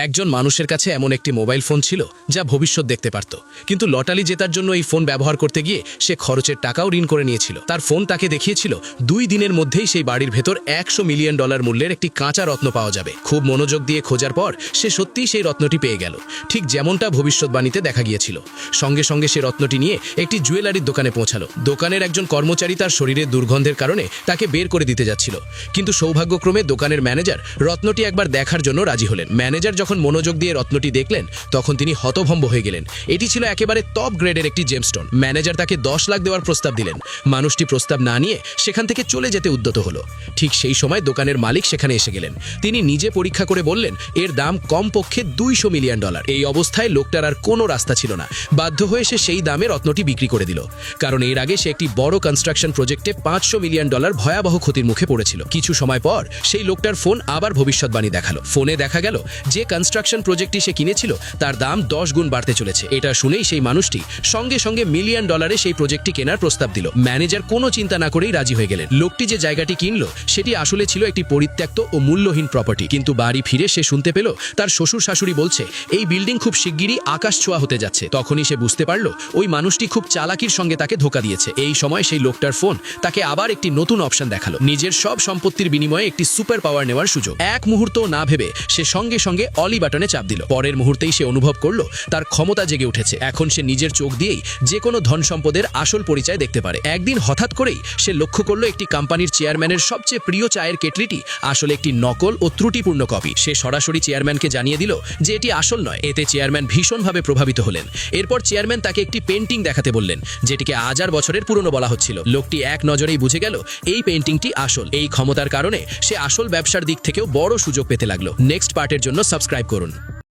একজন মানুষের কাছে এমন একটি মোবাইল ফোন ছিল যা ভবিষ্যৎ দেখতে পারত, কিন্তু লটারি জেতার জন্য এই ফোন ব্যবহার করতে গিয়ে সে খরচের টাকাও ঋণ করে নিয়েছিল। তার ফোন তাকে দেখিয়েছিল 2 দিনের মধ্যেই সেই বাড়ির ভেতর $100 মিলিয়ন মূল্যের একটি কাঁচা রত্ন পাওয়া যাবে। খুব মনোযোগ দিয়ে খোঁজার পর সে সত্যিই সেই রত্নটি পেয়ে গেল, ঠিক যেমনটা ভবিষ্যৎবাণীতে দেখা গিয়েছিল। সঙ্গে সঙ্গে সে রত্নটি নিয়ে একটি জুয়েলারির দোকানে পৌঁছালো। দোকানের একজন কর্মচারী তার শরীরের দুর্গন্ধের কারণে তাকে বের করে দিতে যাচ্ছিল, কিন্তু সৌভাগ্যক্রমে দোকানের ম্যানেজার রত্নটি একবার দেখার জন্য রাজি হলেন। ম্যানেজার যখন মনোযোগ দিয়ে রত্নটি দেখলেন তখন তিনি হতভম্ব হয়ে গেলেন। এটি ছিল একেবারে টপ গ্রেডের একটি জেমস্টোন। ম্যানেজার তাকে 10 লাখ দেওয়ার প্রস্তাব দিলেন। মানুষটি প্রস্তাব না নিয়ে সেখান থেকে চলে যেতে উদ্যত হলো। ঠিক সেই সময় দোকানের মালিক সেখানে এসে গেলেন। তিনি নিজে পরীক্ষা করে বললেন এর দাম কমপক্ষে $200 মিলিয়ন। এই অবস্থায় লোকটার আর কোনো রাস্তা ছিল না। বাধ্য হয়ে সে সেই দামে রত্নটি বিক্রি করে দিল, কারণ এর আগে সে একটি বড় কনস্ট্রাকশন প্রজেক্টে $500 মিলিয়ন ভয়াবহ ক্ষতির মুখে পড়েছিল। কিছু সময় পর সেই লোকটার ফোন আবার ভবিষ্যৎবাণী দেখালো। ফোনে দেখা গেল যে কনস্ট্রাকশন প্রজেক্টটি সে কিনেছিল তার দাম 10 গুণ বাড়তে চলেছে। এটা শুনেই সেই মানুষটি সঙ্গে সঙ্গে $1 মিলিয়ন সেই প্রজেক্টটি কেনার প্রস্তাব দিল। ম্যানেজার কোনো চিন্তা না করেই রাজি হয়ে গেলেন। লোকটি যে জায়গাটি কিনলো সেটি আসলে ছিল একটি পরিত্যক্ত ও মূল্যহীন প্রপার্টি। কিন্তু বাড়ি ফিরে সে শুনতে পেল তার শ্বশুর শাশুড়ি বলছে এই বিল্ডিং খুব শিগগিরই আকাশ ছোঁয়া হতে যাচ্ছে। তখনই সে বুঝতে পারল ওই মানুষটি খুব চালাকির সঙ্গে তাকে ধোঁকা দিয়েছে। এই সময় সেই লোকটার ফোন তাকে আবার একটি নতুন অপশন দেখালো, নিজের সব সম্পত্তির বিনিময়ে একটি সুপার পাওয়ার নেওয়ার সুযোগ। এক মুহূর্ত না ভেবে সে সঙ্গে সঙ্গে অলি বাটনে চাপ দিল। পরের মুহূর্তেই সে অনুভব করলো তার ক্ষমতা জেগে উঠেছে। এখন সে নিজের চোখ দিয়েই যে কোনো ধন সম্পদের আসল পরিচয় দেখতে পারে। একদিন হঠাৎ করেই সে লক্ষ্য করলো একটি কোম্পানির চেয়ারম্যানের সবচেয়ে প্রিয় চায়ের কেটলিটি আসলে একটি নকল ও ত্রুটিপূর্ণ কপি। সে সরাসরি চেয়ারম্যানকে জানিয়ে দিল যে এটি আসল নয়। এতে চেয়ারম্যান ভীষণভাবে প্রভাবিত হলেন। এরপর চেয়ারম্যান তাকে একটি পেন্টিং দেখাতে বললেন, যেটিকে 1000 বছরের পুরনো বলা হচ্ছিল। লোকটি এক নজরেই বুঝে গেল এই পেন্টিংটি আসল। এই ক্ষমতার কারণে সে আসল ব্যবসার দিক থেকেও বড় সুযোগ পেতে লাগলো। নেক্সট পার্টের জন্য সাবস্ক্রাইব করুন।